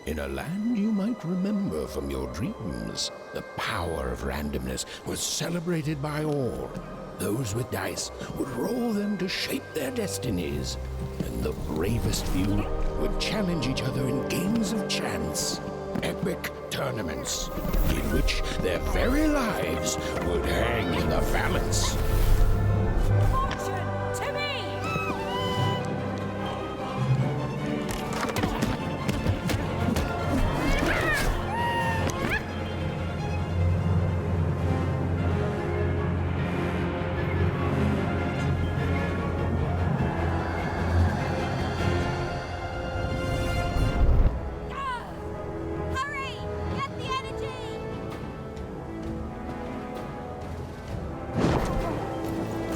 In a land you might remember from your dreams, the power of randomness was celebrated by all. Those with dice would roll them to shape their destinies, and the bravest few would challenge each other in games of chance. Epic tournaments in which their very lives would hang in the balance. Fortune to me! Hurry! Get the energy!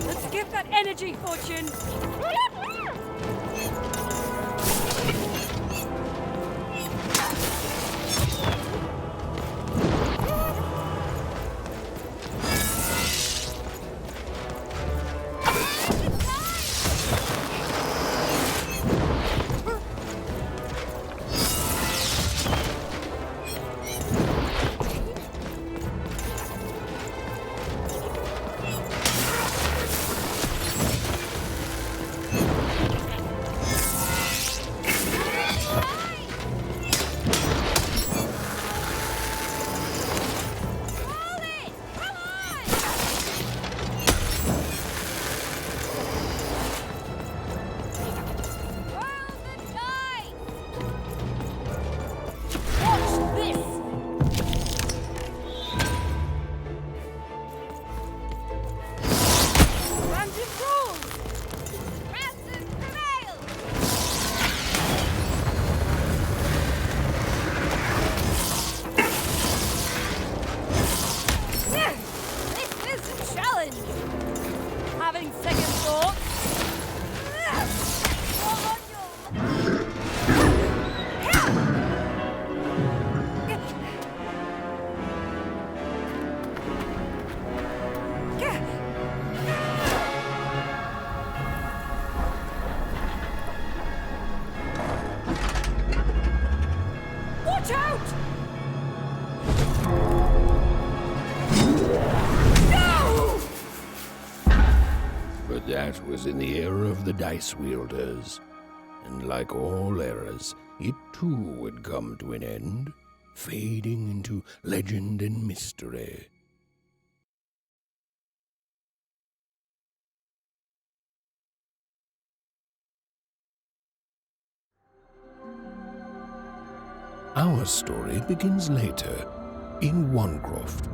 Let's give that energy, Fortune! Roll it! Come on! Roll the dice! Watch this! Random rules! Ransom prevails! This is a challenge! Having second thoughts? Roll on your... Watch out! No! But that was in the era of the dice wielders. And like all eras, it too would come to an end, fading into legend and mystery. Our story begins later, in Wanecroft,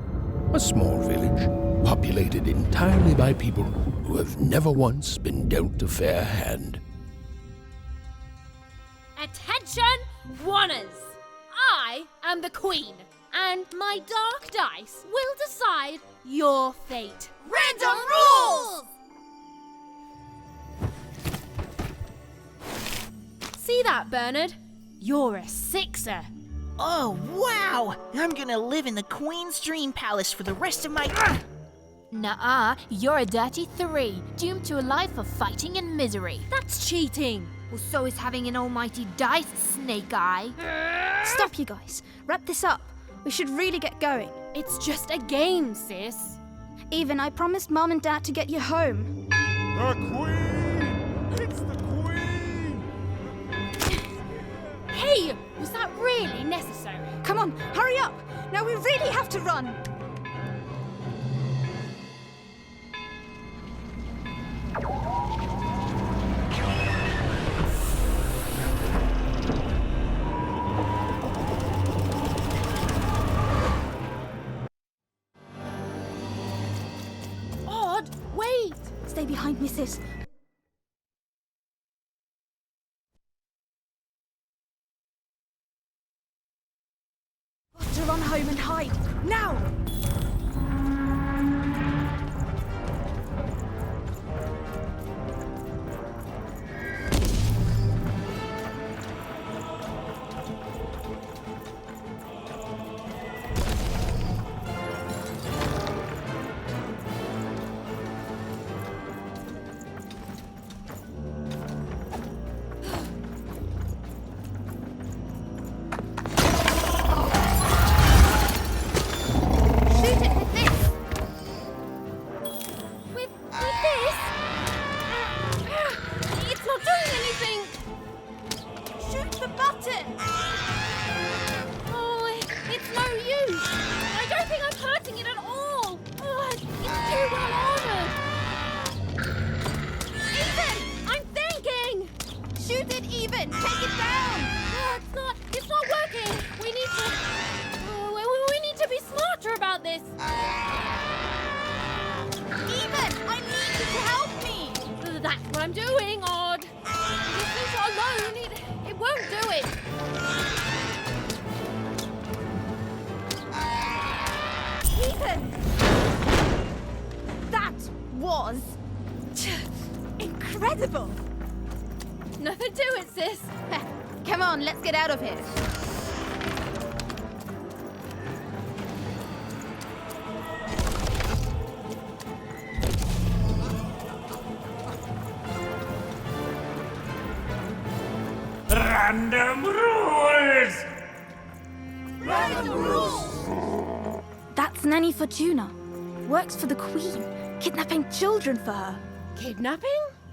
a small village populated entirely by people who have never once been dealt a fair hand. Attention, Wanners! I am the Queen, and my dark dice will decide your fate. Random rules! See that, Bernard? You're a sixer. Oh, wow! I'm gonna live in the Queen's Dream Palace for the rest of my... Nuh-uh, you're a dirty 3, doomed to a life of fighting and misery. That's cheating. Well, so is having an almighty dice, Snake Eye. Stop, you guys. Wrap this up. We should really get going. It's just a game, sis. Even I promised Mom and Dad to get you home. The Queen! It's the Queen! Hey, was that really necessary? Come on, hurry up! Now we really have to run! Odd, wait! Stay behind me, sis. Got to run home and hide. Now! I'm doing, Odd. If this alone, it won't do it. Ethan! That was incredible. Nothing to it, sis. Come on, let's get out of here. Random rules! That's Nanny Fortuna. Works for the Queen, kidnapping children for her. Kidnapping?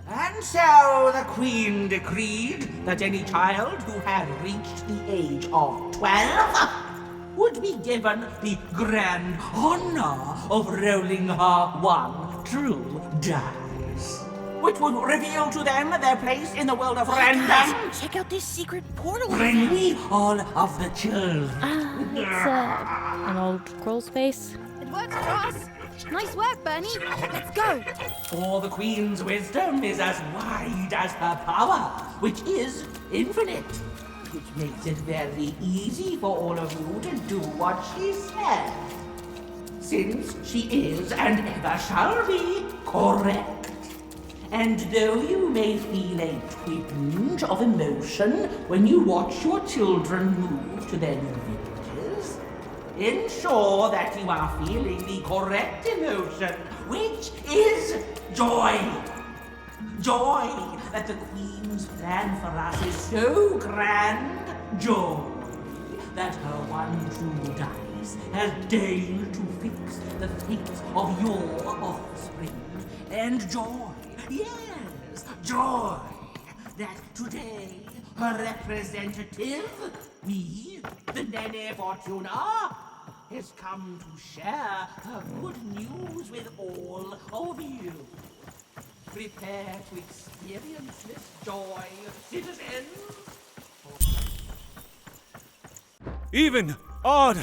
And so the Queen decreed that any child who had reached the age of 12 would be given the grand honor of rolling her one true dice, which would reveal to them their place in the world of random. Check out this secret portal. Bring me all of the children. It's an old crawl space. It works for us. Nice work, Bernie. Let's go. For the Queen's wisdom is as wide as her power, which is infinite. Which makes it very easy for all of you to do what she said. Since she is and ever shall be correct. And though you may feel a twinge of emotion when you watch your children move to their new villages, ensure that you are feeling the correct emotion, which is joy. Joy that the Queen's plan for us is so grand. Joy that her one true dice has deigned to fix the fate of your offspring. And joy, yes, joy that today her representative, me, the Nene Fortuna, has come to share her good news with all of you. Prepare to experience this joy, citizens. Even! Odd!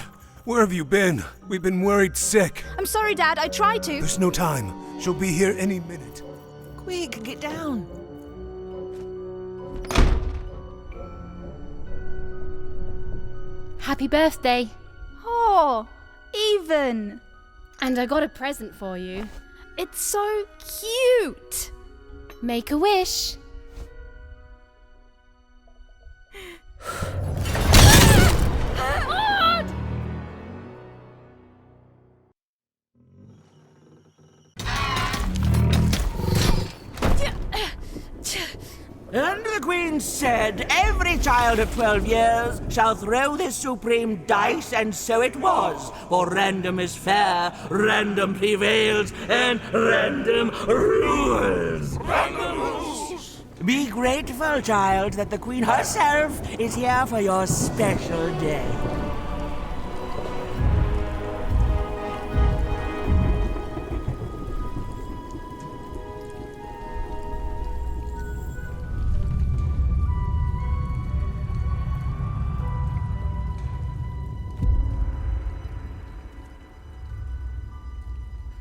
Where have you been? We've been worried sick. I'm sorry, Dad. I tried to. There's no time. She'll be here any minute. Quick, get down. Happy birthday. Oh, Even. And I got a present for you. It's so cute. Make a wish. And the Queen said, every child of 12 years shall throw this supreme dice, and so it was. For random is fair, random prevails, and random rules. Random rules! Be grateful, child, that the Queen herself is here for your special day.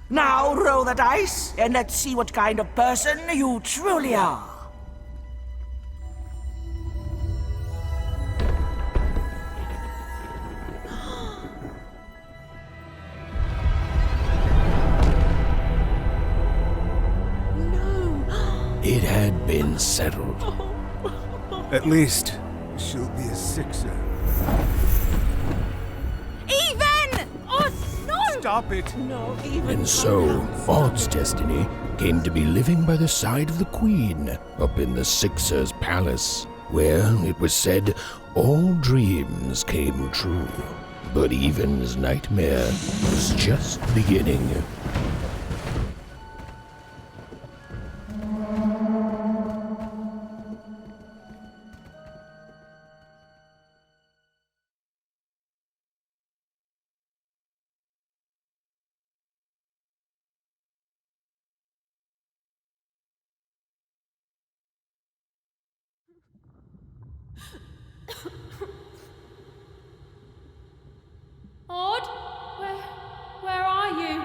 Now roll the dice, and let's see what kind of person you truly are. It had been settled. At least, she'll be a sixer. Even! Oh, no! Stop it! And so, Odd's destiny came to be living by the side of the Queen up in the Sixer's palace, where, it was said, all dreams came true. But Even's nightmare was just beginning. Odd? Where are you?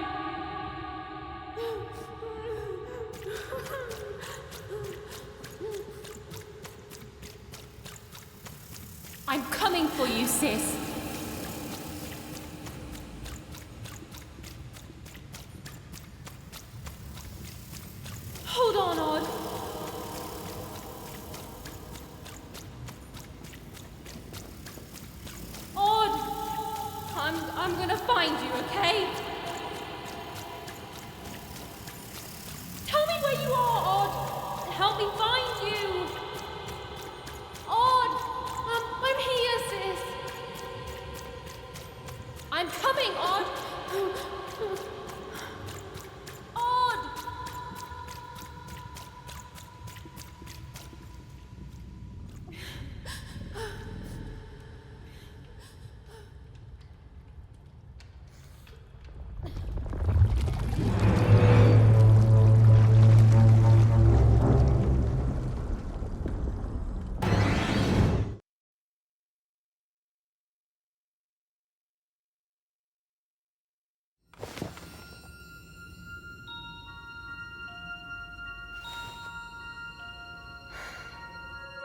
I'm coming for you, sis. Hold on, Odd. Odd! I'm gonna find you, okay? Tell me where you are, Odd! Help me find you! Odd! I'm here, sis! I'm coming, Odd! Odd!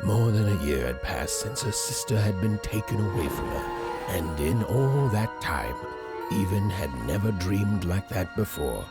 More than a year had passed since her sister had been taken away from her, and in all that time, Even had never dreamed like that before.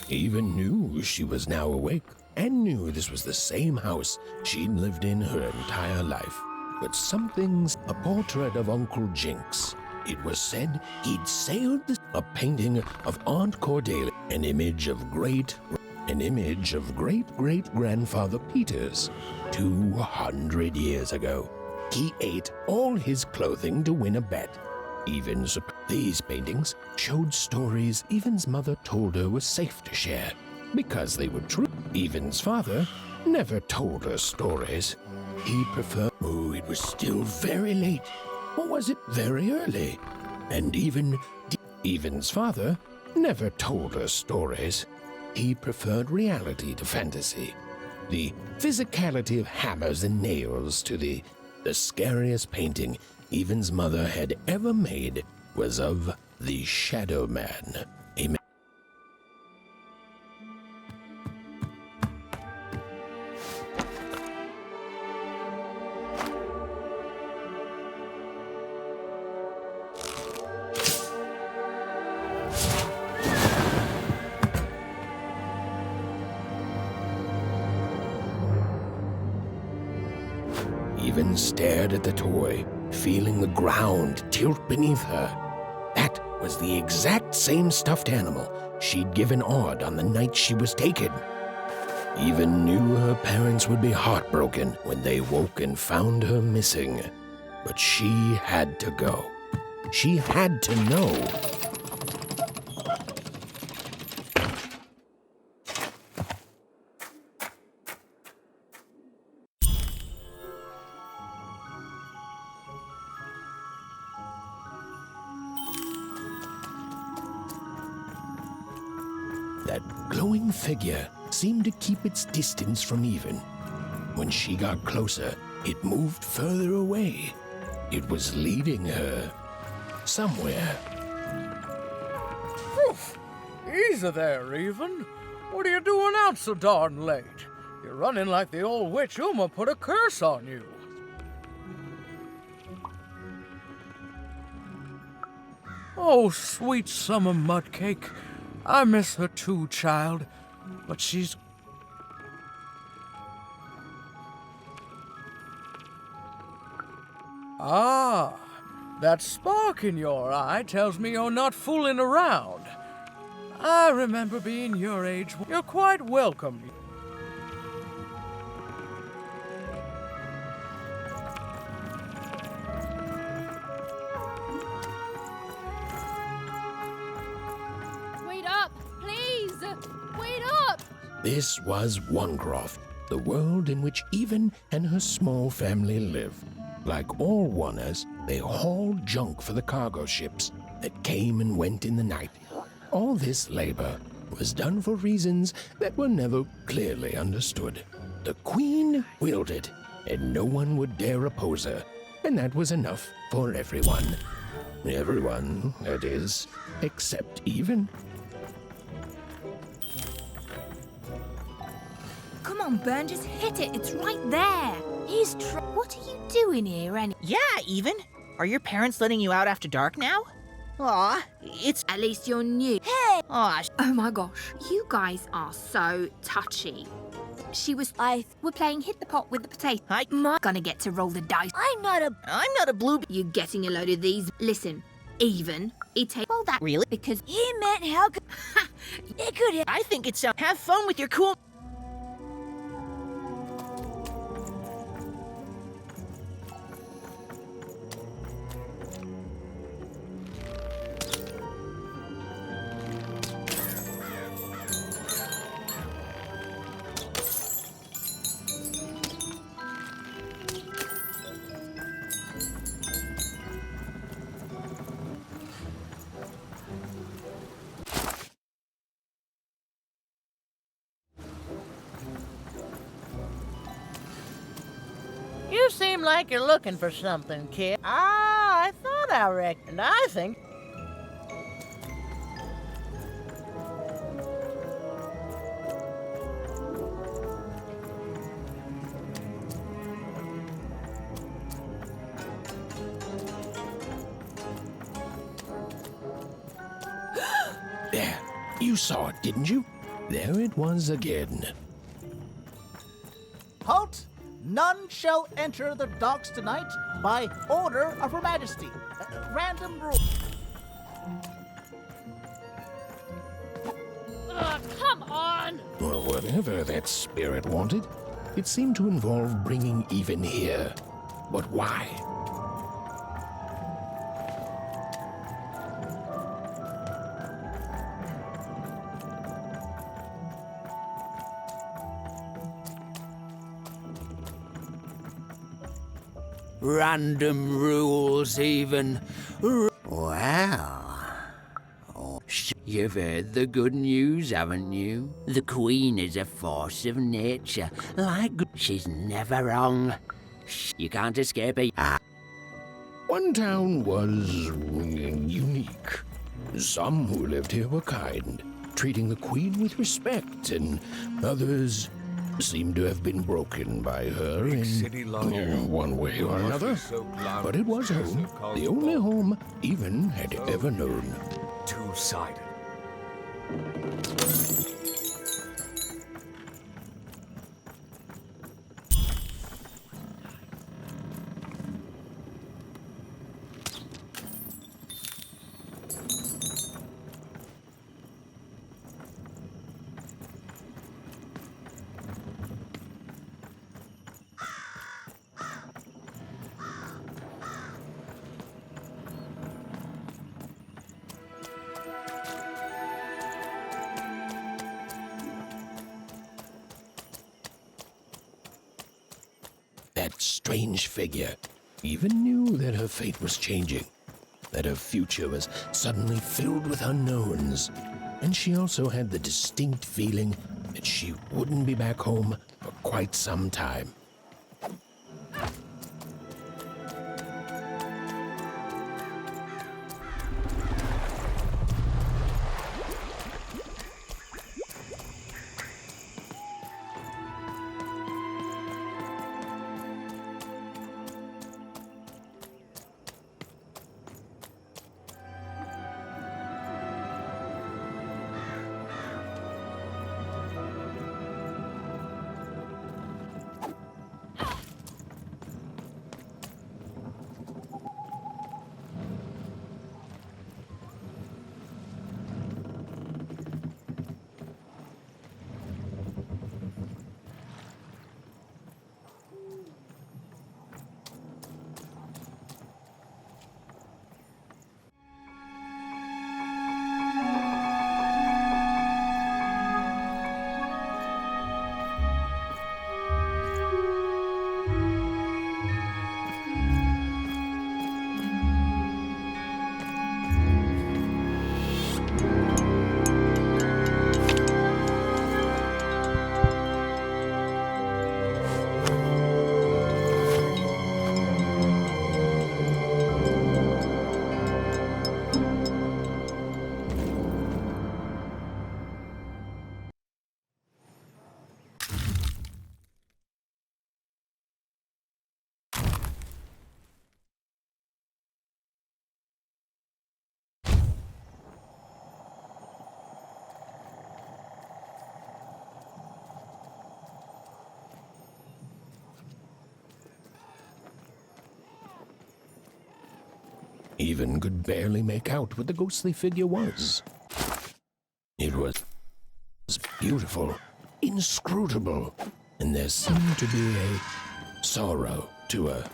Even knew she was now awake, and knew this was the same house she'd lived in her entire life. But something's a portrait of Uncle Jinx. It was said he'd sailed a painting of Aunt Cordelia, an image of great-great-grandfather Peter's 200 years ago. He ate all his clothing to win a bet. These paintings showed stories Even's mother told her were safe to share, because they were true. Even's father never told her stories. He preferred... Oh, it was still very late. Or was it very early? And Even's father never told her stories. He preferred reality to fantasy. The physicality of hammers and nails to the scariest painting Even's mother had ever made was of the Shadow Man. Amen. Even stared at the toy, feeling the ground tilt beneath her. That was the exact same stuffed animal she'd given Odd on the night she was taken. Even knew her parents would be heartbroken when they woke and found her missing. But she had to go. She had to know. That glowing figure seemed to keep its distance from Even. When she got closer, it moved further away. It was leading her somewhere. Oof! Easy there, Even. What are you doing out so darn late? You're running like the old witch Uma put a curse on you. Oh, sweet summer mudcake. I miss her too, child, but she's... Ah, that spark in your eye tells me you're not fooling around. I remember being your age. You're quite welcome. This was Onecroft, the world in which Even and her small family lived. Like all Oners, they hauled junk for the cargo ships that came and went in the night. All this labor was done for reasons that were never clearly understood. The Queen willed it, and no one would dare oppose her. And that was enough for everyone. Everyone, that is, except Even. Come on, Burn, just hit it. It's right there. What are you doing here, anyway? Yeah, Even. Are your parents letting you out after dark now? Aw, it's... At least you're new. Aw, Oh my gosh, you guys are so touchy. We're playing hit the pot with the potato. I'm gonna get to roll the dice. I'm not a blue... You getting a load of these? Listen, Even, well that Really? because He meant how could... It could... I think it's... have fun with your cool... You seem like you're looking for something, kid. Ah, I thought I reckoned. I think... There, you saw it, didn't you? There it was again. Halt! None shall enter the docks tonight by order of Her Majesty. Random rule. Come on! Well, whatever that spirit wanted, it seemed to involve bringing Even here. But why? Random rules, Even. Wow. You've heard the good news, haven't you? The Queen is a force of nature. She's never wrong. You can't escape her. One town was unique. Some who lived here were kind, treating the Queen with respect, and others seemed to have been broken by her in one way or another. But it was home, the only home Even had ever known. Two-sided. That strange figure even knew that her fate was changing, that her future was suddenly filled with unknowns, and she also had the distinct feeling that she wouldn't be back home for quite some time. even could barely make out what the ghostly figure was. It was beautiful, inscrutable, and there seemed to be a sorrow to her.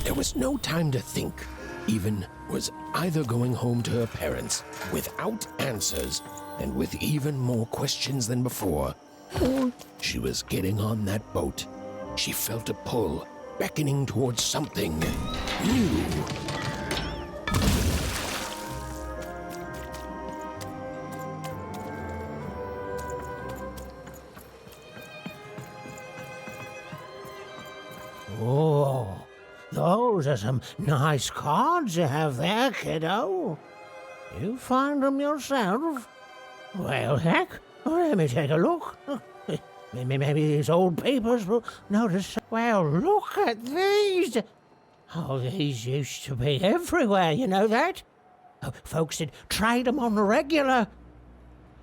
There was no time to think. Even was either going home to her parents without answers and with even more questions than before, or she was getting on that boat. She felt a pull, beckoning towards something new. Oh, those are some nice cards you have there, kiddo. You find them yourself? Well, heck, let me take a look. Maybe these old papers will notice. Well, look at these. Oh, these used to be everywhere, you know that? Folks did trade them on the regular.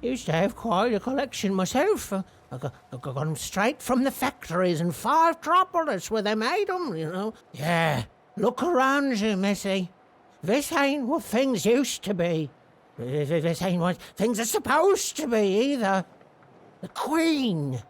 Used to have quite a collection myself. I got them straight from the factories in 5 Tropolis where they made them, you know. Yeah, look around you, Missy. This ain't what things used to be. This ain't what things are supposed to be either. The Queen.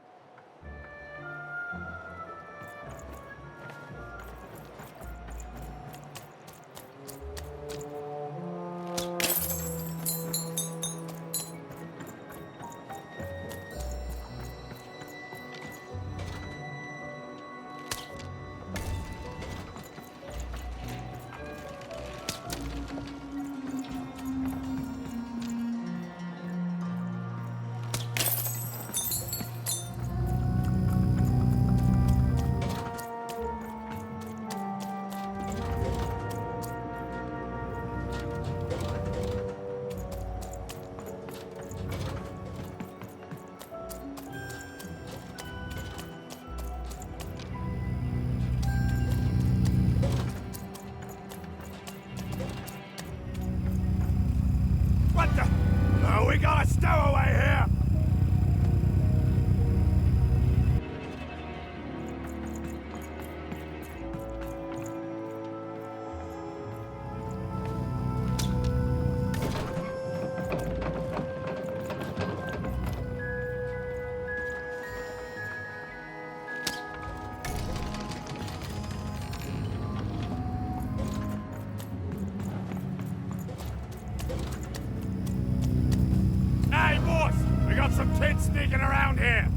What the? Oh, we got a stowaway here! Hey, boss! We got some kids sneaking around here!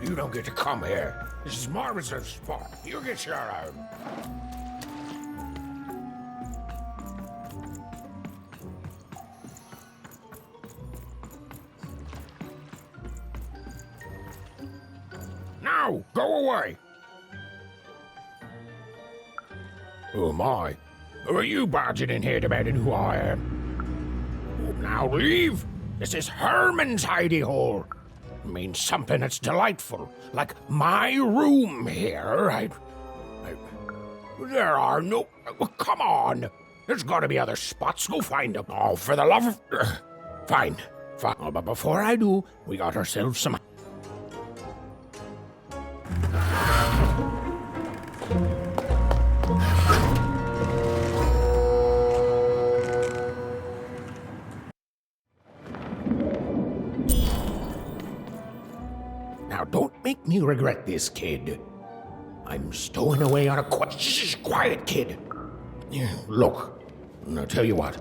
You don't get to come here. This is my reserved spot. You get your own. Now, go away. Who am I? Who are you barging in here demanding who I am? Now leave. This is Herman's hidey hole. It means something that's delightful, like my room here. There are no... Come on. There's got to be other spots. Go find them. Oh, for the love of... Fine. Oh, but before I do, we got ourselves some... Now, don't make me regret this, kid. I'm stowing away on a quiet, kid. Look, I'll tell you what.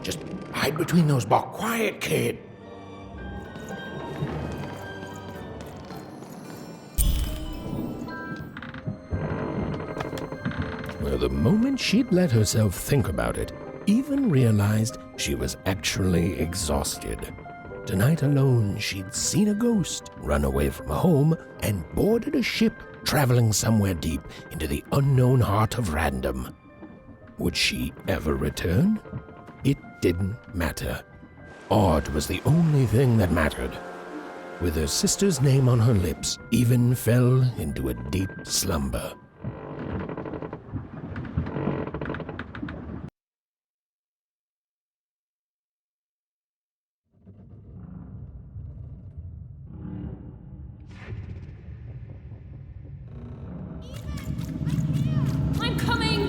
Just hide between those boxes. Quiet, kid. Well, the moment she'd let herself think about it, even realized she was actually exhausted. Tonight alone, she'd seen a ghost, run away from home, and boarded a ship traveling somewhere deep into the unknown heart of random. Would she ever return? It didn't matter. Odd was the only thing that mattered. With her sister's name on her lips, Even fell into a deep slumber. I'm coming!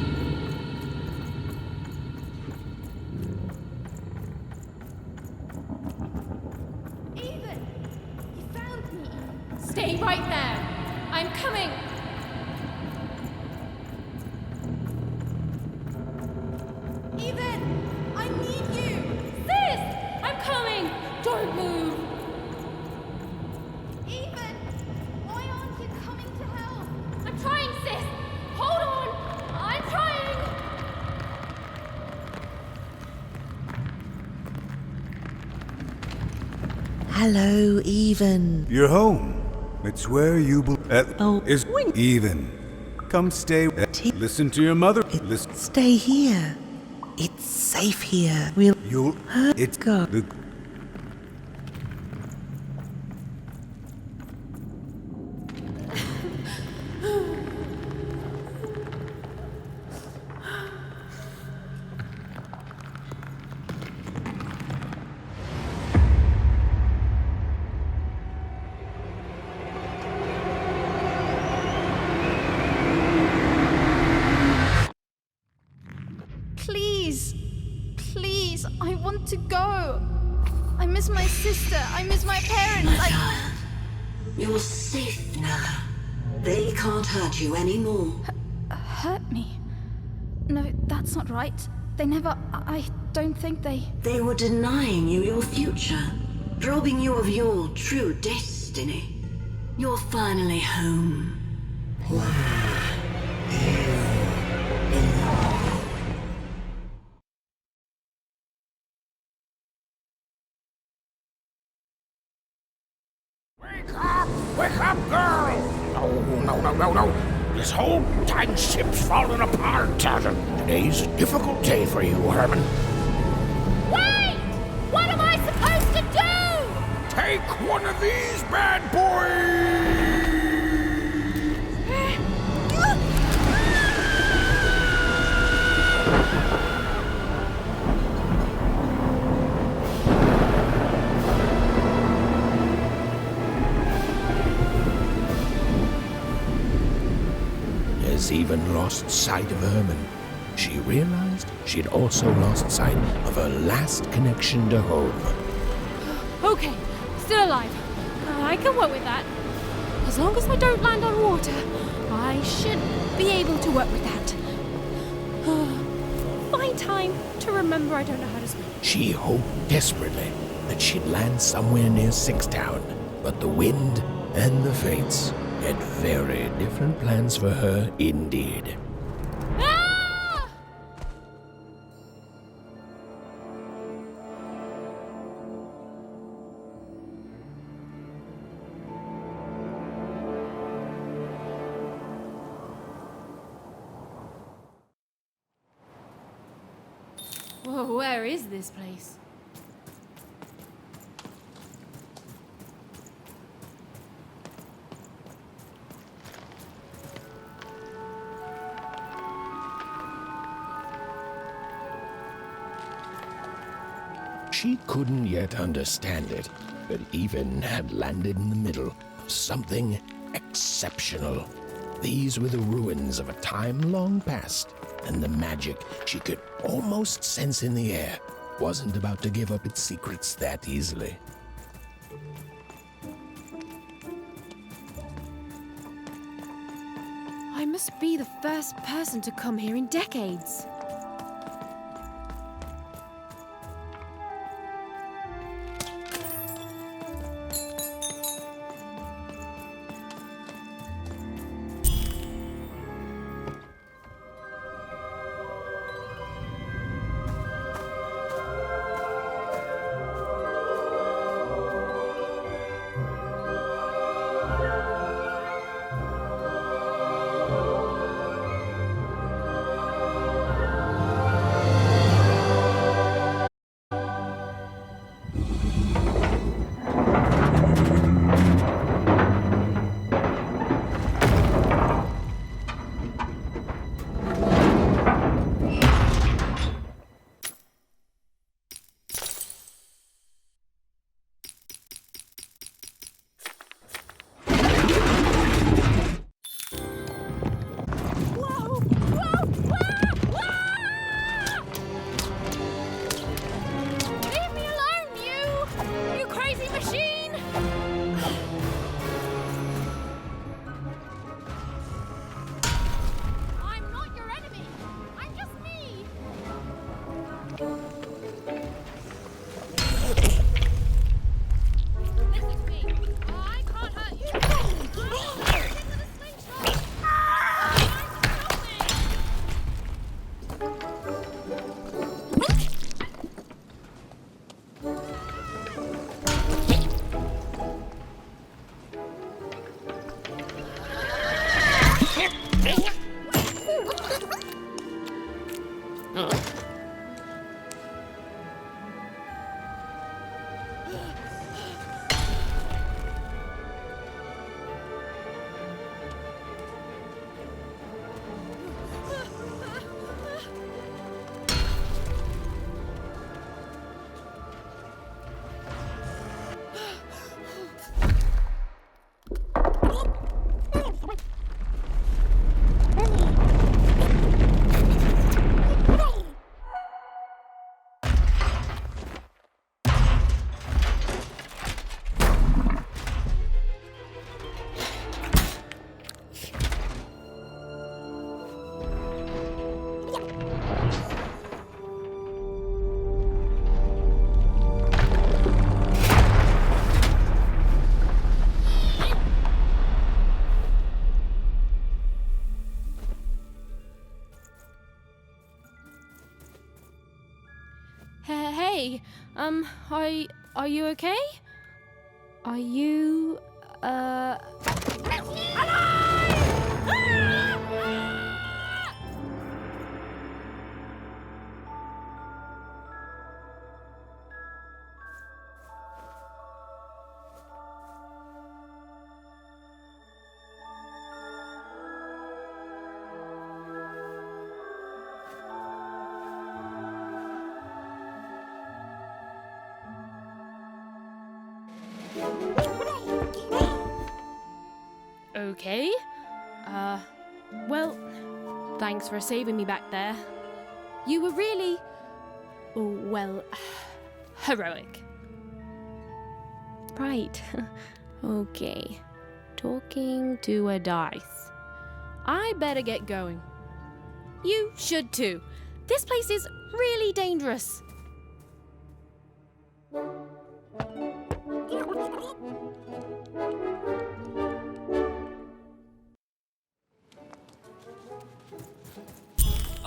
Even! You found me! Stay right there! I'm coming! Even! I need you! Sis! I'm coming! Don't move! Even! Why aren't you coming to help? I'm trying, sis! Hold on! I'm trying! Hello, Even. You're home. It's where you is Even. Come stay. Listen to your mother. Listen. Stay here. It's safe here. You'll. It's God. Please. Please, I want to go. I miss my sister. I miss my parents. You're safe now. They can't hurt you anymore. Hurt me? No, that's not right. They never... I don't think they... They were denying you your future, robbing you of your true destiny. You're finally home. Wake up, girl! No. This whole time ship's falling apart. Today's a difficult day for you, Herman. Wait! What am I supposed to do? Take one of these bad boys! As Even lost sight of Herman, she realized she'd also lost sight of her last connection to home. Okay, still alive. I can work with that. As long as I don't land on water, I should be able to work with that. Find time to remember I don't know how to swim. She hoped desperately that she'd land somewhere near Sixtown, but the wind And the fates had very different plans for her indeed. Whoa, where is this place? She couldn't yet understand it, but Even had landed in the middle of something exceptional. These were the ruins of a time long past, and the magic she could almost sense in the air wasn't about to give up its secrets that easily. I must be the first person to come here in decades. Hey, are you okay? Are you, okay? Well, thanks for saving me back there. You were really, well, heroic. Right. Okay. Talking to a dice. I better get going. You should too. This place is really dangerous.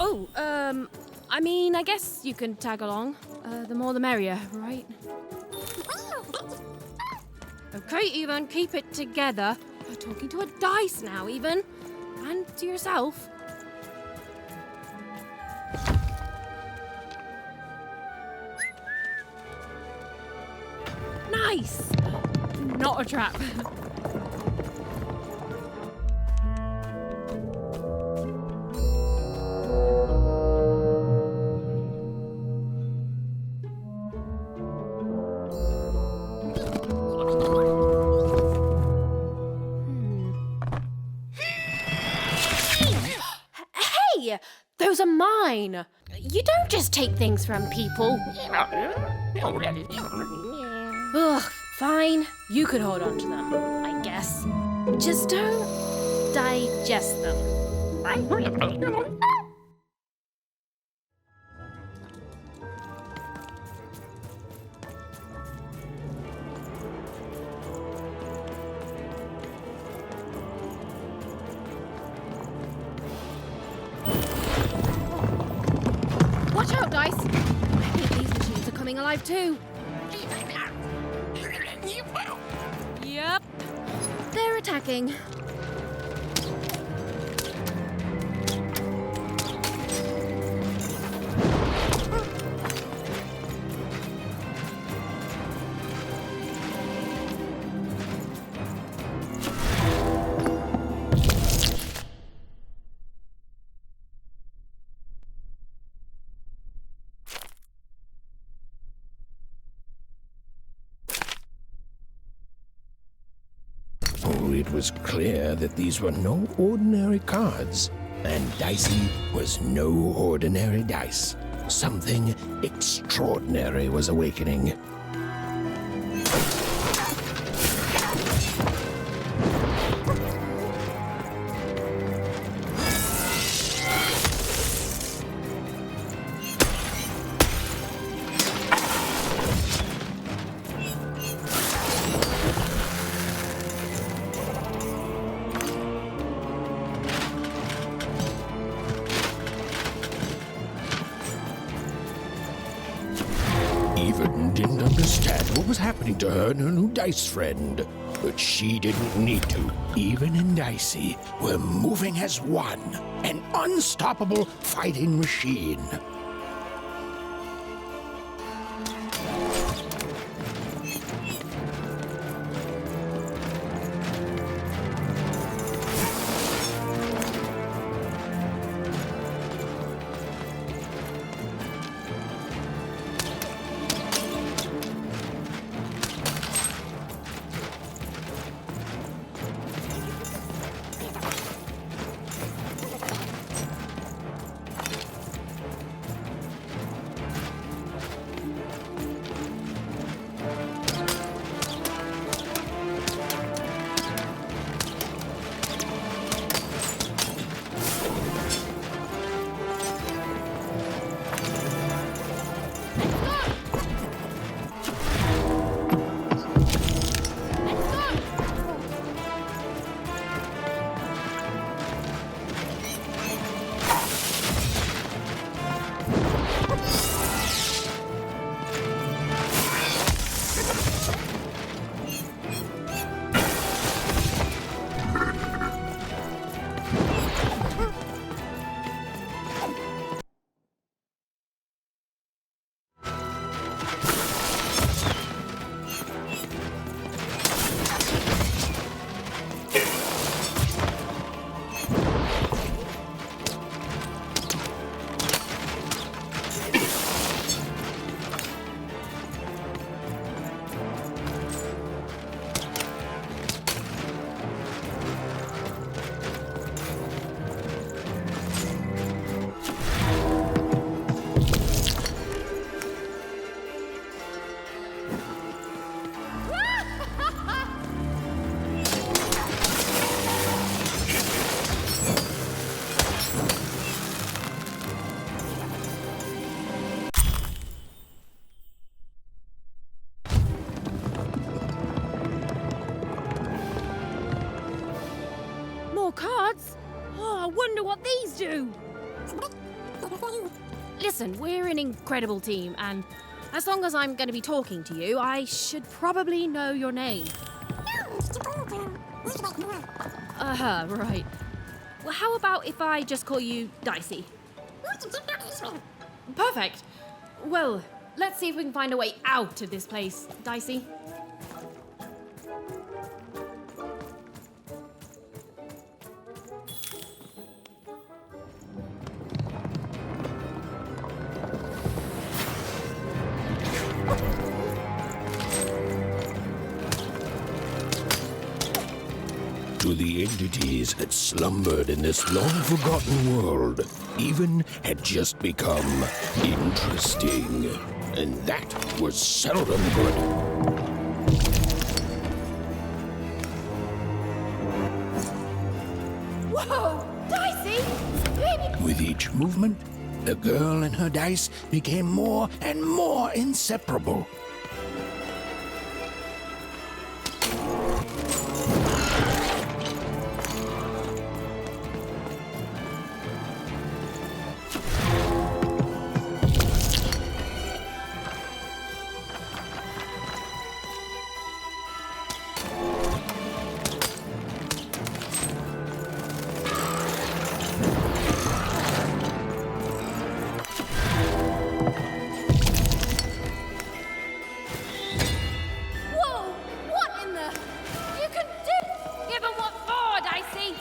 I mean, I guess you can tag along. The more the merrier, right? Okay, Even, keep it together. You're talking to a dice now, Even. And to yourself. Nice! Not a trap. Hey! Those are mine! You don't just take things from people. Ugh, fine. You could hold on to them, I guess. Just don't digest them. Watch out, Dice! I think these machines are coming alive too. Yep. They're attacking. Oh, it was clear that these were no ordinary cards, and Dicey was no ordinary dice. Something extraordinary was awakening. Even didn't understand what was happening to her and her new dice friend. But she didn't need to. Even and Dicey were moving as one, an unstoppable fighting machine. More cards? Oh, I wonder what these do. Listen, we're an incredible team, and as long as I'm going to be talking to you, I should probably know your name. Right. Well, how about if I just call you Dicey? Perfect. Well, let's see if we can find a way out of this place, Dicey. To the entities that slumbered in this long-forgotten world, even had just become interesting. And that was seldom good. Whoa! Dicey! Baby! With each movement, the girl and her dice became more and more inseparable. Whoa! What in the... You can do... Give 'em what for, Dicey!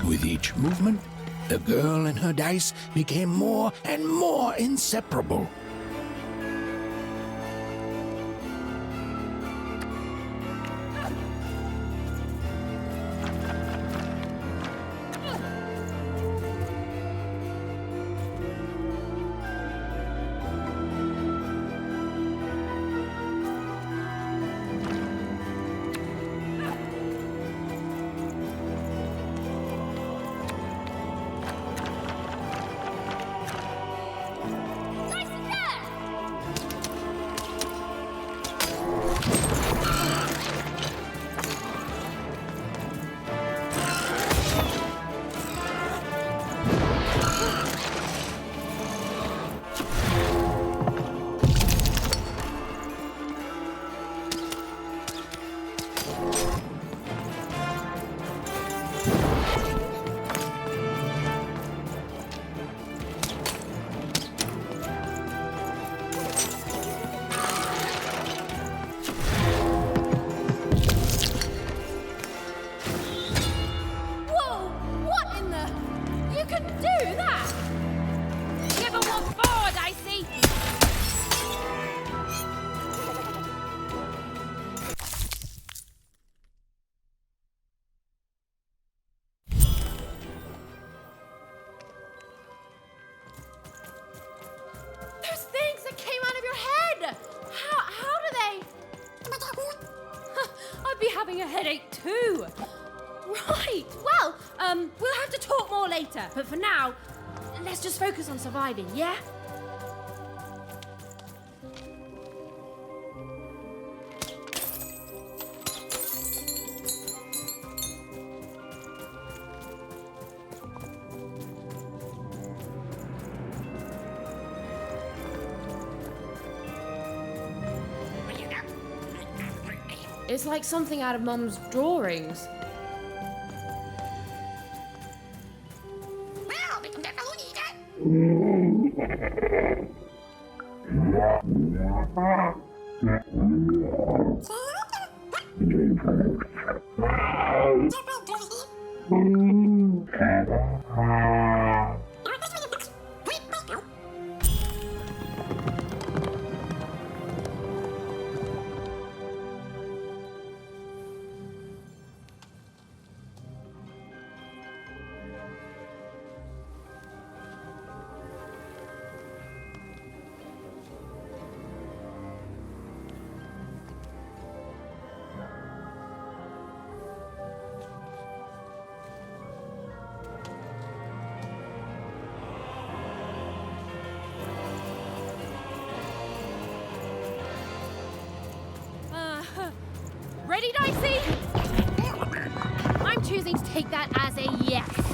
With each movement, the girl and her dice became more and more inseparable. Whoa! What in the... You can do that! Give 'em what for, Dicey! Those things that came out of your head! How do they... I'd be having a headache too. Right. Well, we'll have to talk more later. But for now, let's just focus on surviving, yeah? It's like something out of Mum's drawings. See? I'm choosing to take that as a yes.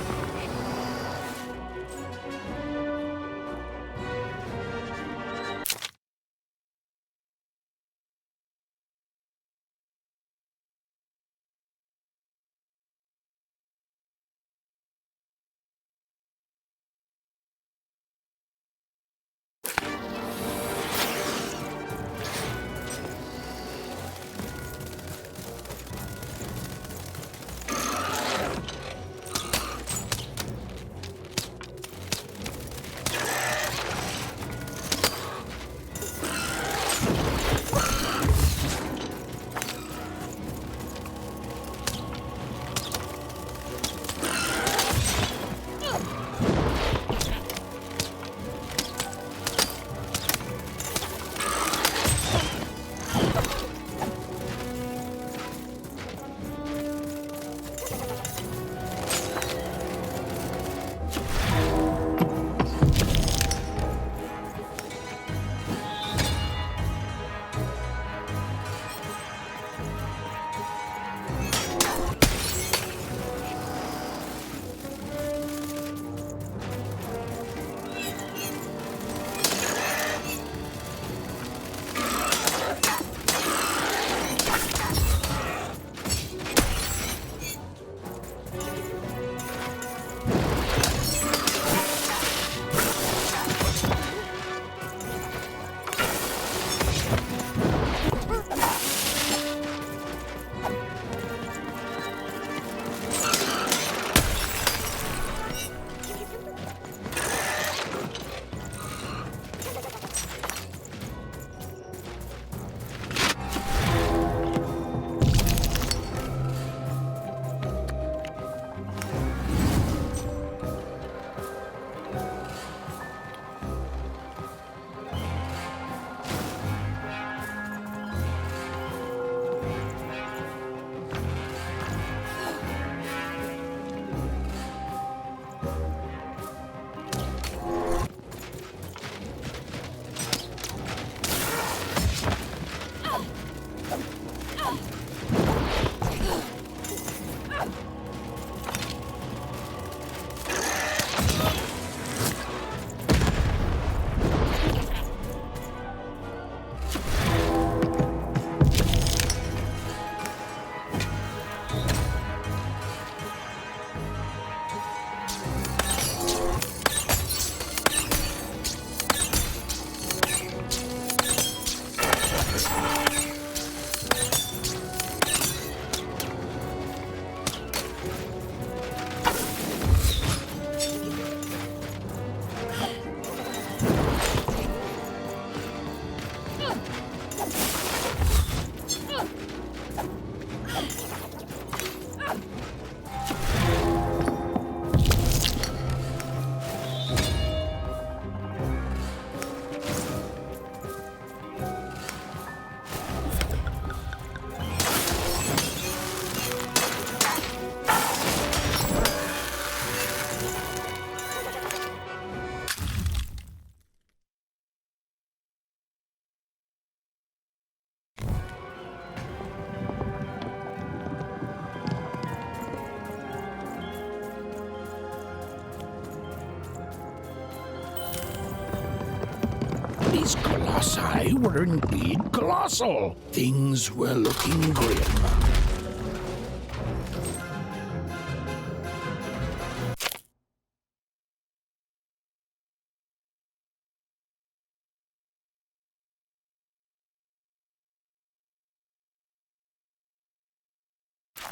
These colossi were indeed colossal. Things were looking grim.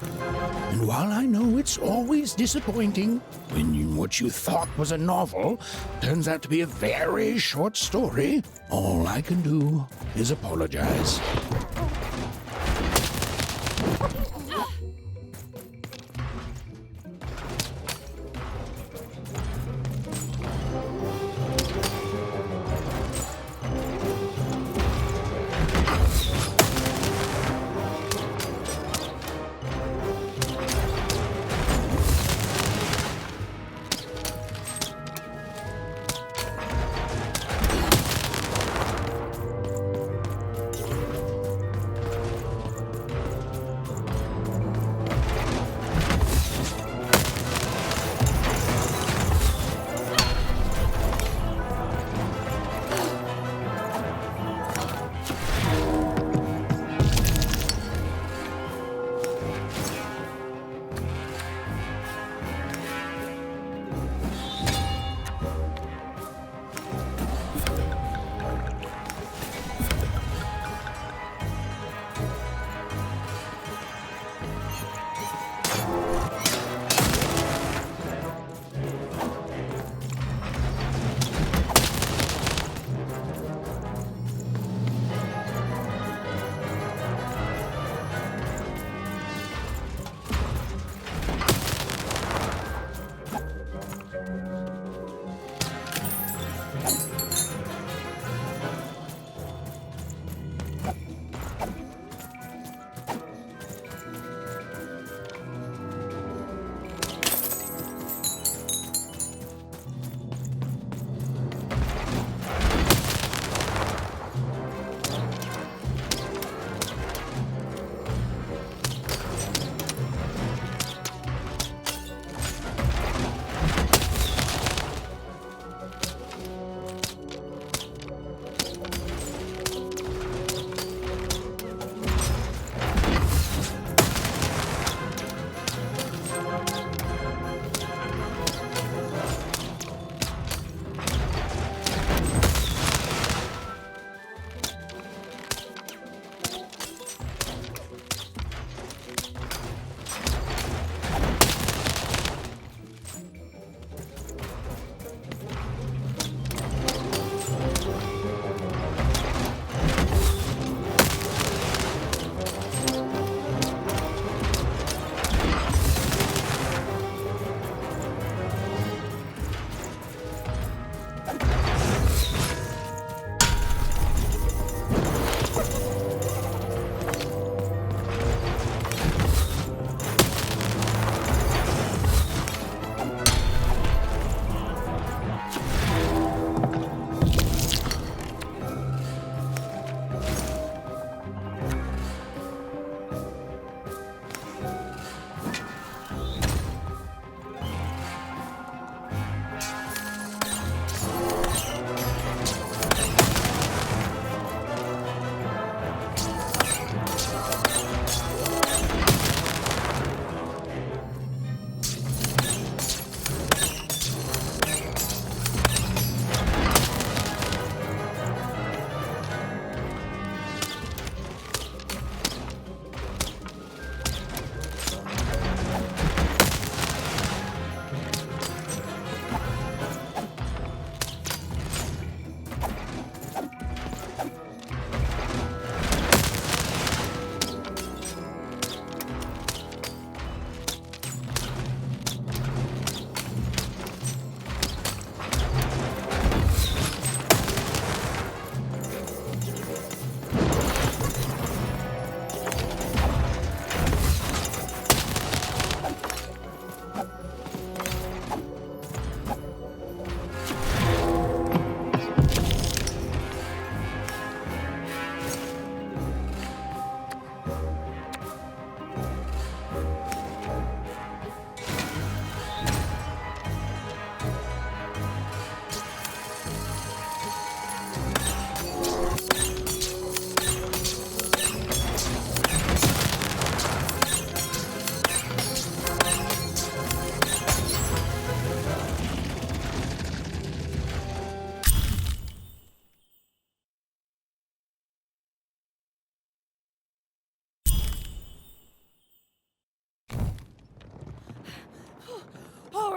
And while I know it's always disappointing when what you thought was a novel turns out to be a very short story, all I can do is apologize.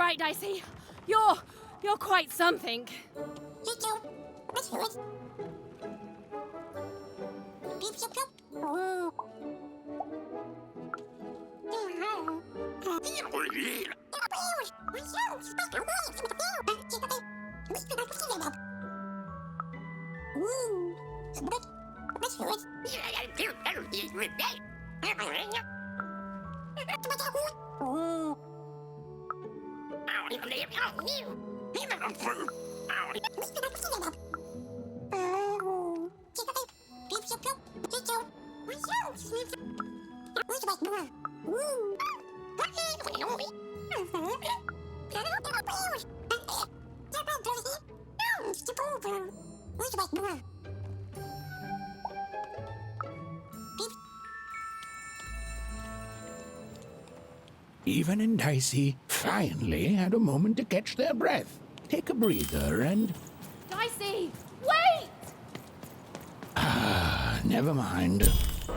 right, Dicey. You're quite something. Even and Dicey finally had a moment to catch their breath, take a breather, and... Dicey, wait! Never mind. Dicey!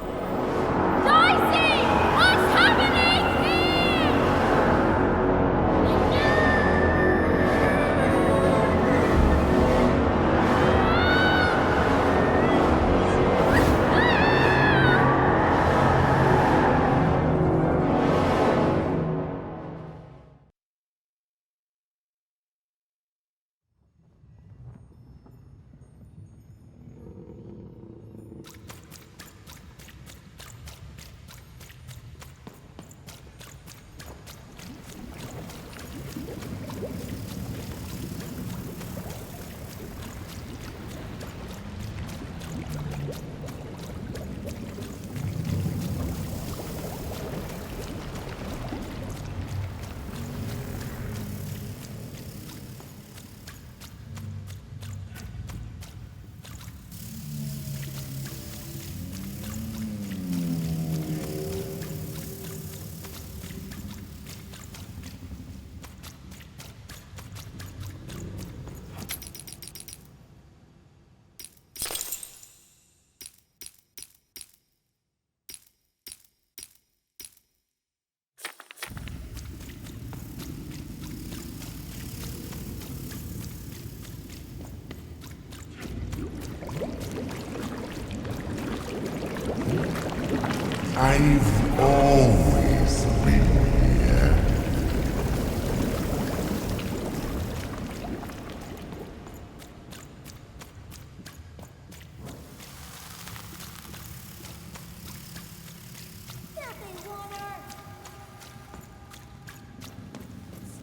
What's happening here? I've always been here.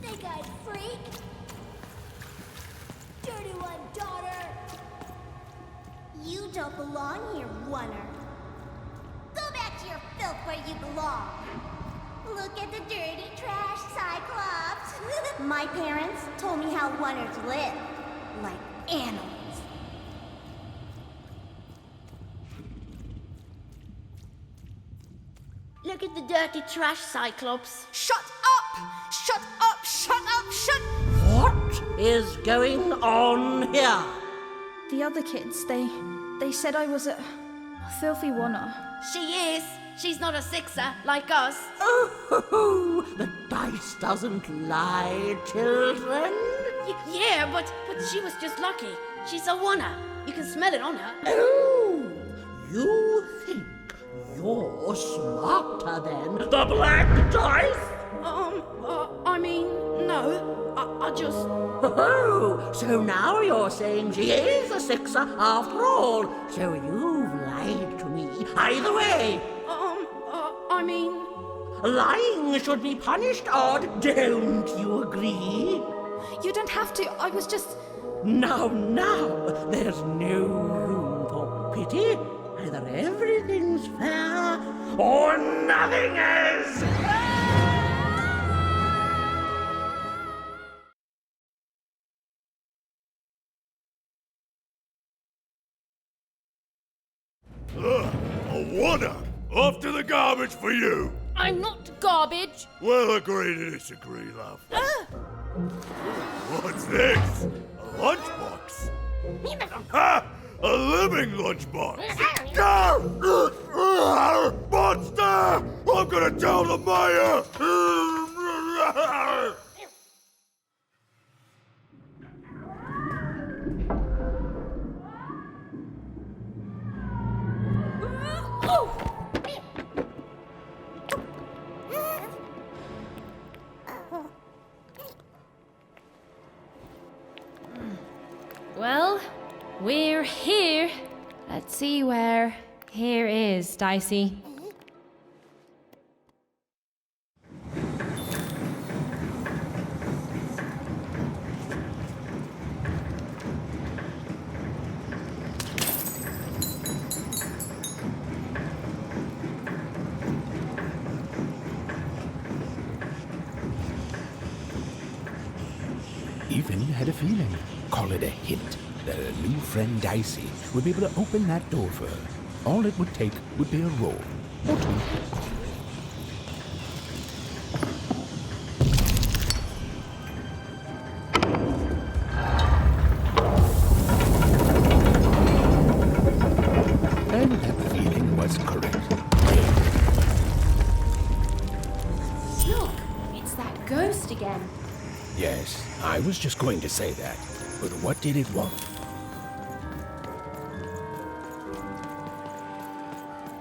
Snake-eyed freak! Dirty one, daughter! You don't belong here, Oner. Go back to your filth where you belong. Look at the dirty trash, Cyclops. My parents told me how Oners live, like animals. Look at the dirty trash, Cyclops. Shut up! Shut up! Shut up! Shut... What is going on here? The other kids, they said I was a filthy Oner. She is. She's not a sixer like us. Oh, the dice doesn't lie, children. Yeah, but she was just lucky. She's a Oner. You can smell it on her. Oh, you think you're smarter than the black dice? I mean, no. I just... Oh, so now you're saying she is a sixer after all. So you've lied to me. Either way. I mean... Lying should be punished, Odd. Don't you agree? You don't have to. I was just... Now, there's no room for pity. Either everything's fair or nothing is. A Oner! Off to the garbage for you! I'm not garbage. We'll agree to disagree, love. What's this? A lunchbox? Ha! A living lunchbox! Monster! I'm gonna tell the mayor! Well, we're here. Let's see where here is, Dicey. Even had a feeling, call it a hint, that her new friend Dicey would be able to open that door for her. All it would take would be a roll or two. And that feeling was correct. Look, it's that ghost again. Yes, I was just going to say that. But what did it want?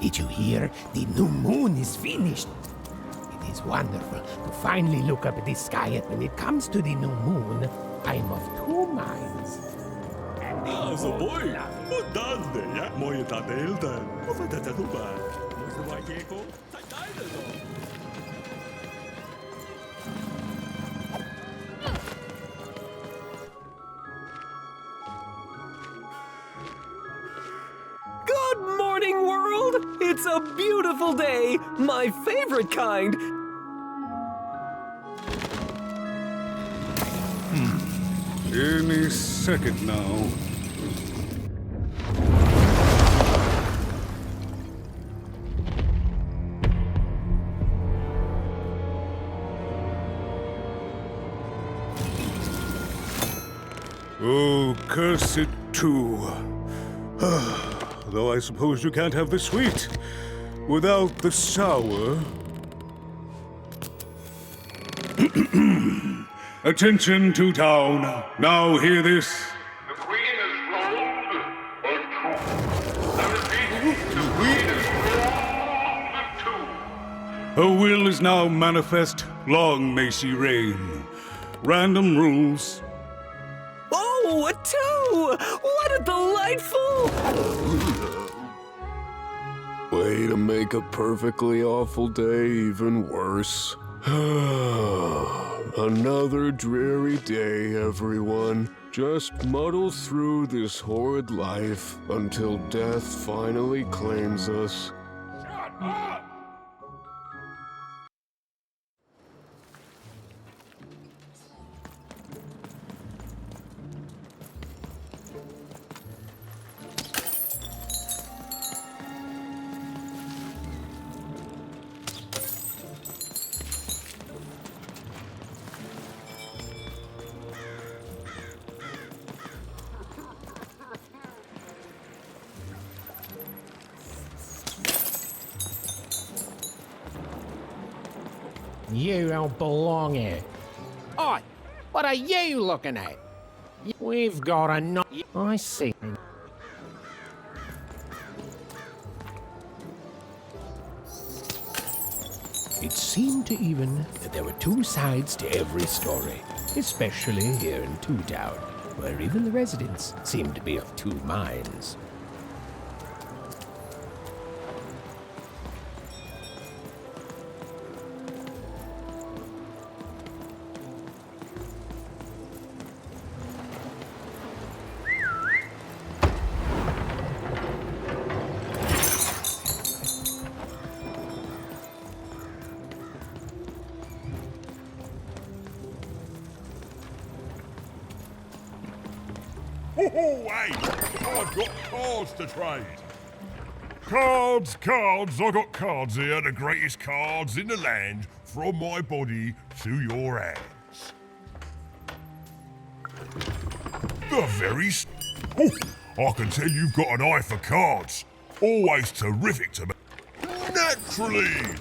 Did you hear? The new moon is finished. It is wonderful to finally look up at the sky, and when it comes to the new moon, I'm of two minds. Also, boy, what does the moje tadelten? Of het het uba. Moje wajeko, tadelten. Good morning, world! It's a beautiful day, my favorite kind. Any second now. Oh, curse it too. Though I suppose you can't have the sweet without the sour. Attention to town. Now hear this. The queen is rolled or two. I repeat, the queen is rolled or two. Her will is now manifest. Long may she reign. Random rules. Oh, a two! What a delightful... Way to make a perfectly awful day even worse. Another dreary day, everyone. Just muddle through this horrid life until death finally claims us. Shut up! You don't belong here. Oi! What are you looking at? We've got a no... I see. It seemed to even that there were two sides to every story, especially here in Two Town, where even the residents seemed to be of two minds. Hey! I've got cards to trade. Cards, cards, I got cards here, the greatest cards in the land, from my body to your hands. The very... Oh, I can tell you've got an eye for cards. Always terrific to me. Naturally!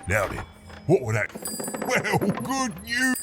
Now then, what would that? Well, good news.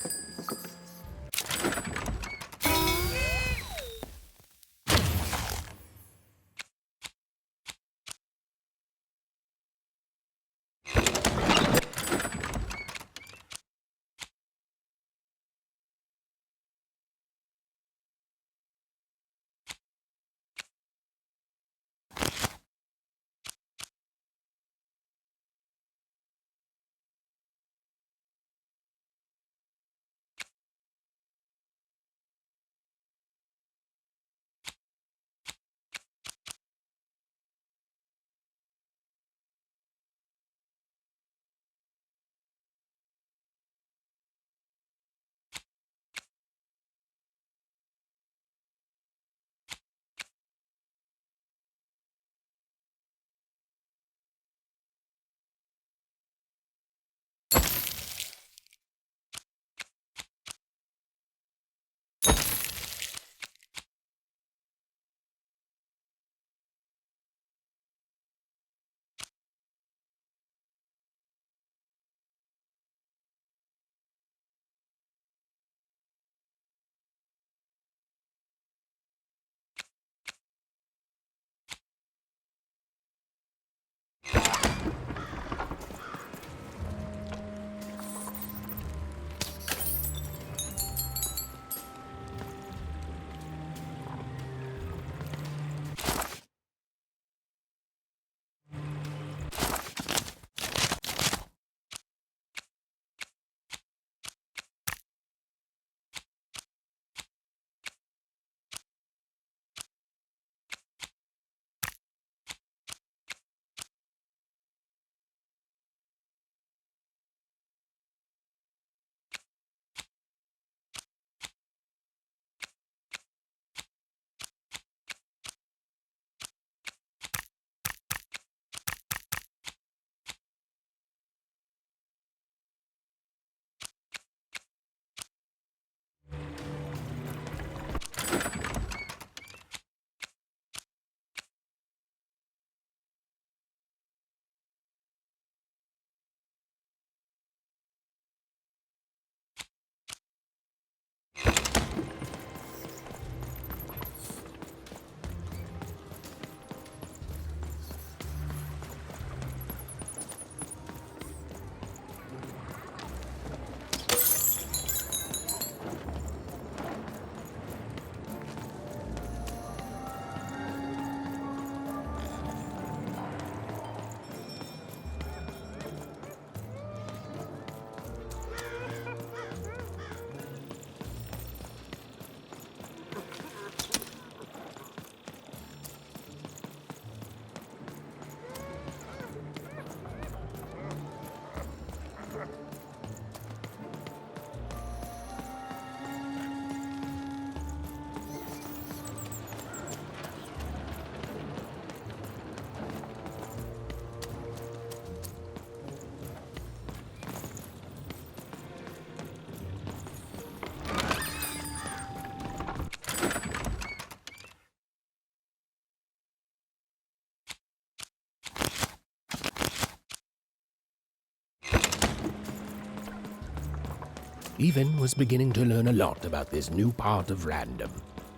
Even was beginning to learn a lot about this new part of random,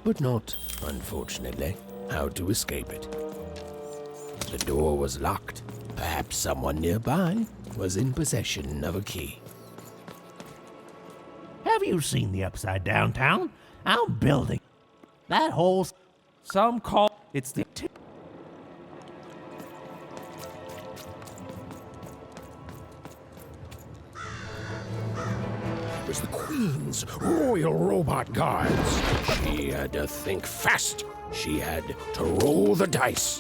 but not, unfortunately, how to escape it. The door was locked. Perhaps someone nearby was in possession of a key. Have you seen the Upside Down Town? Our building. That whole... Some call... It's the... It was the Queen's Royal Robot Guards. She had to think fast. She had to roll the dice.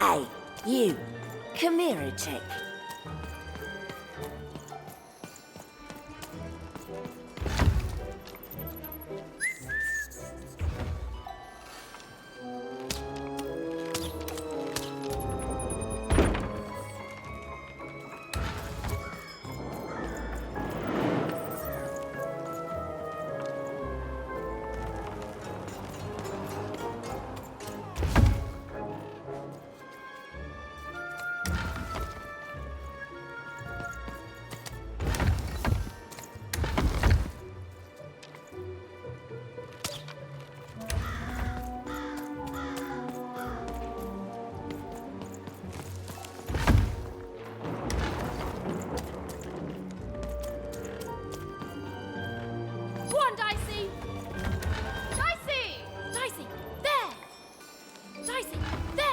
Hey, you. Come here a tick. Go on, Dicey! Dicey! Dicey, there! Dicey, there!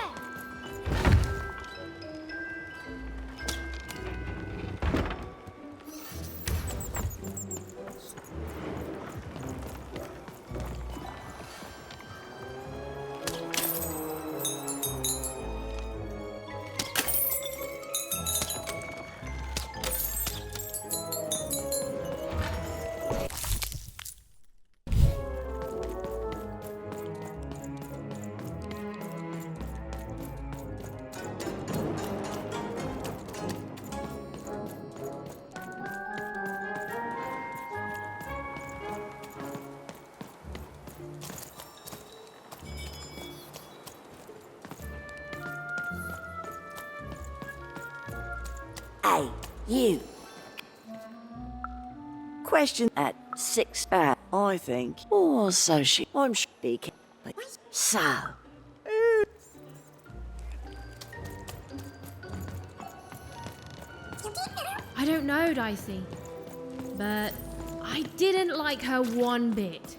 Hey, you. Question at 6, I think. Or so I'm speaking. So. I don't know, Dicey, but I didn't like her one bit.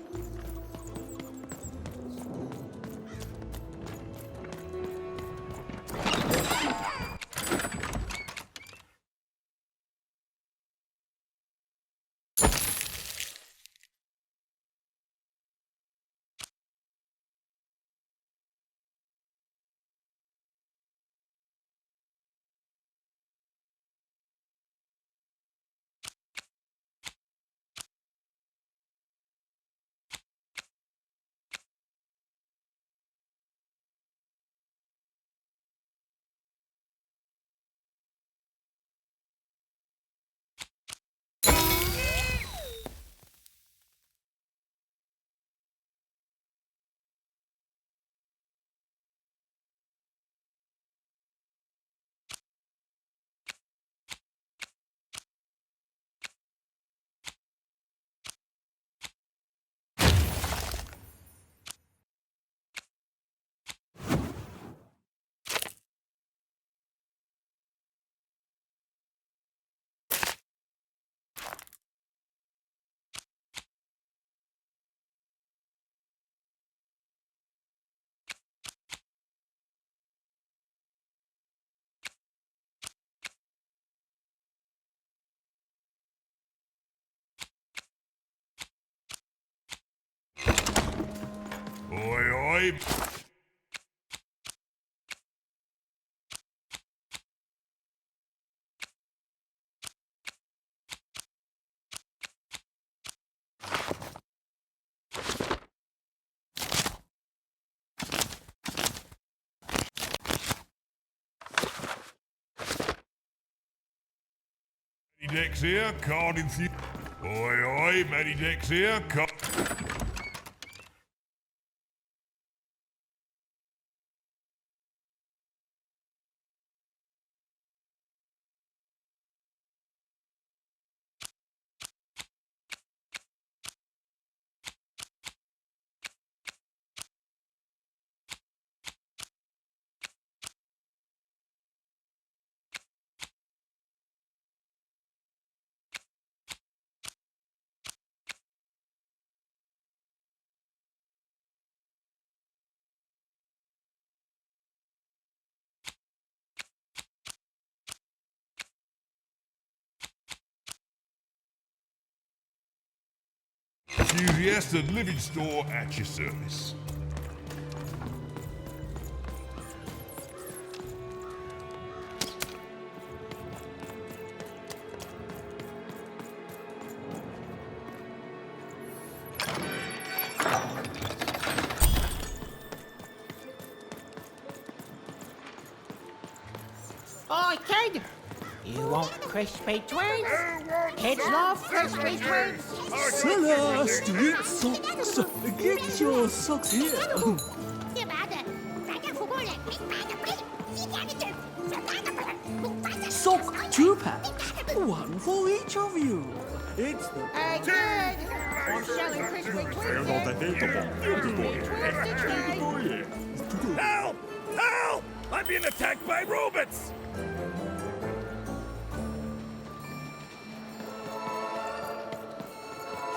Oi, oi. Dex here, card in the... Oi, oi, Matty Dex here, card... Enthusiast Living Store at your service. Hi, kid. You want crispy twigs? Kids love crispy twigs. Seller, street socks. Get your socks here. Sock 2 packs. One for each of you. It's the... Hey, kid. I'm selling crispy twigs. Help! Help! I'm being attacked by robots!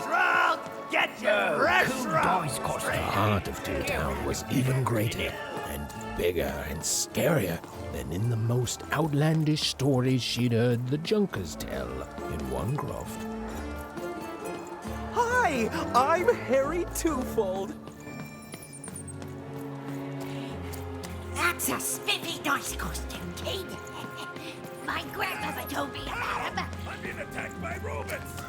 Shrug! Get your restaurant! The heart of Toontown was even greater and bigger and scarier than in the most outlandish stories she'd heard the Junkers tell in one croft. Hi, I'm Harry Twofold. That's a spiffy dice costume, kid. My grandmother told me about him. I'm being attacked by robots!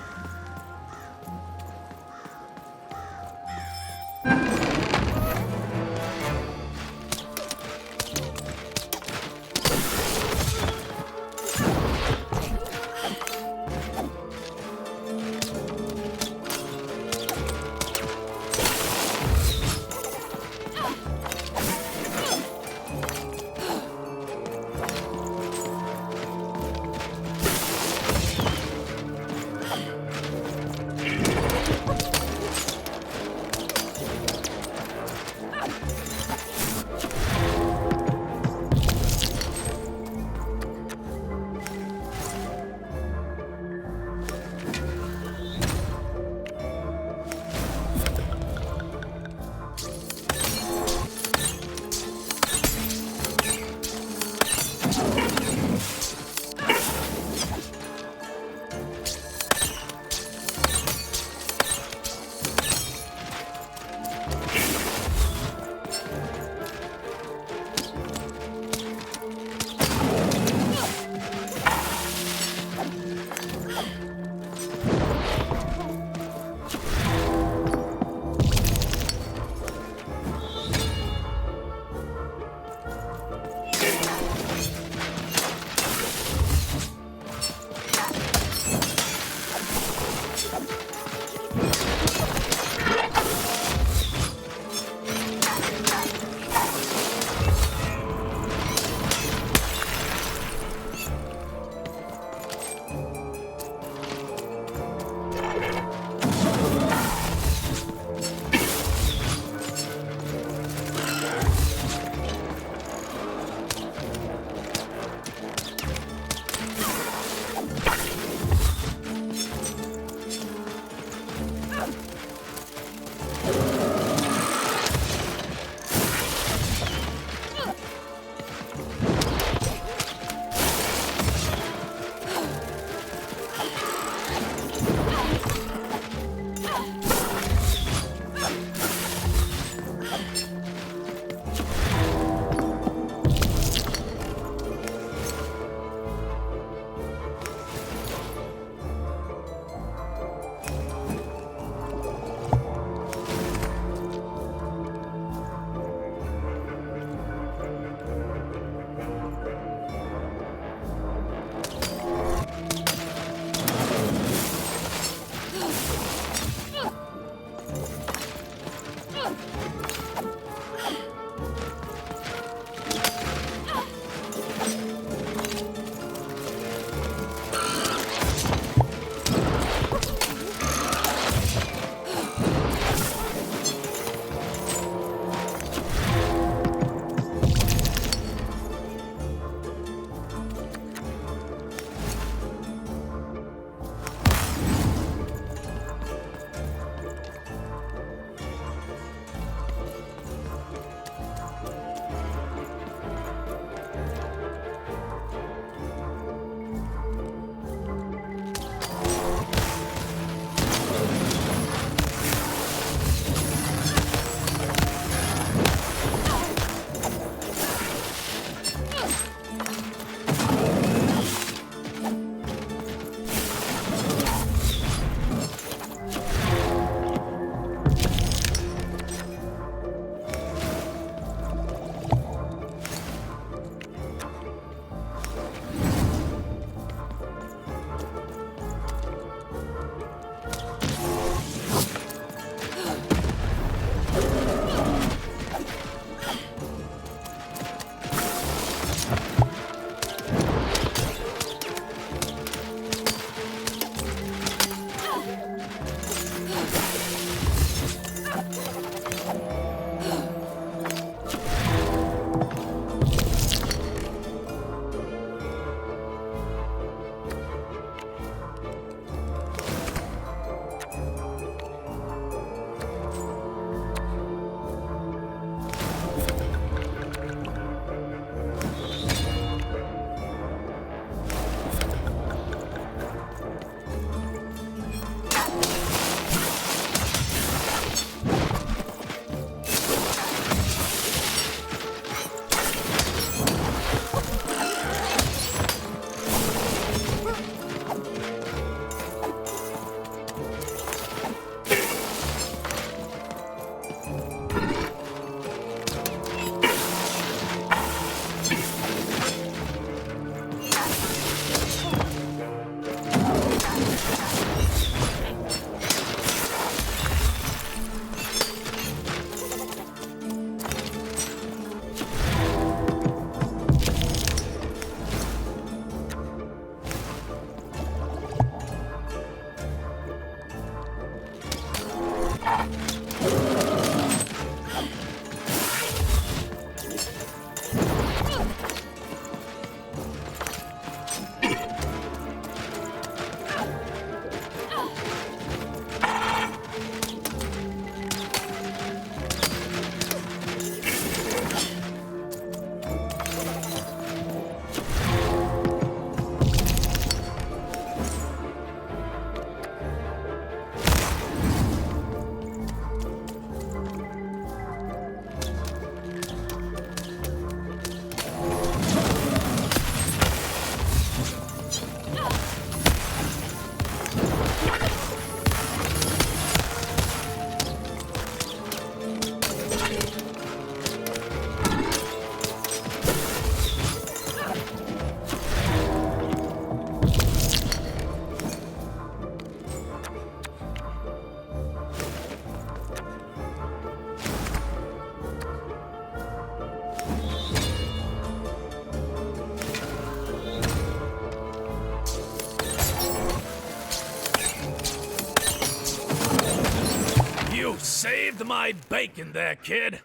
You saved my bacon there, kid.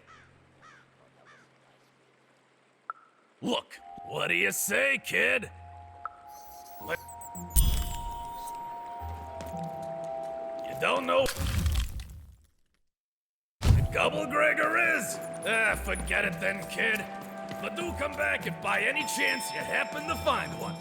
Look, what do you say, kid? You don't know what Gobble Gregor is? Forget it then, kid. But do come back if by any chance you happen to find one.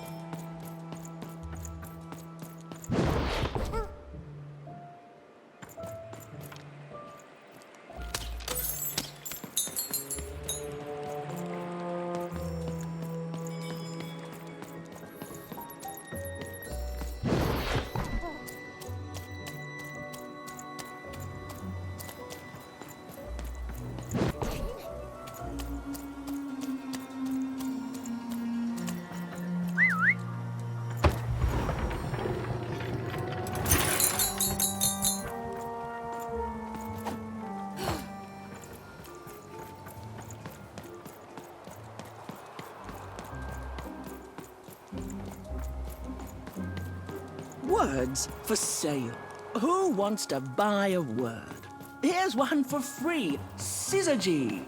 Words for sale. Who wants to buy a word? Here's one for free. Syzygy.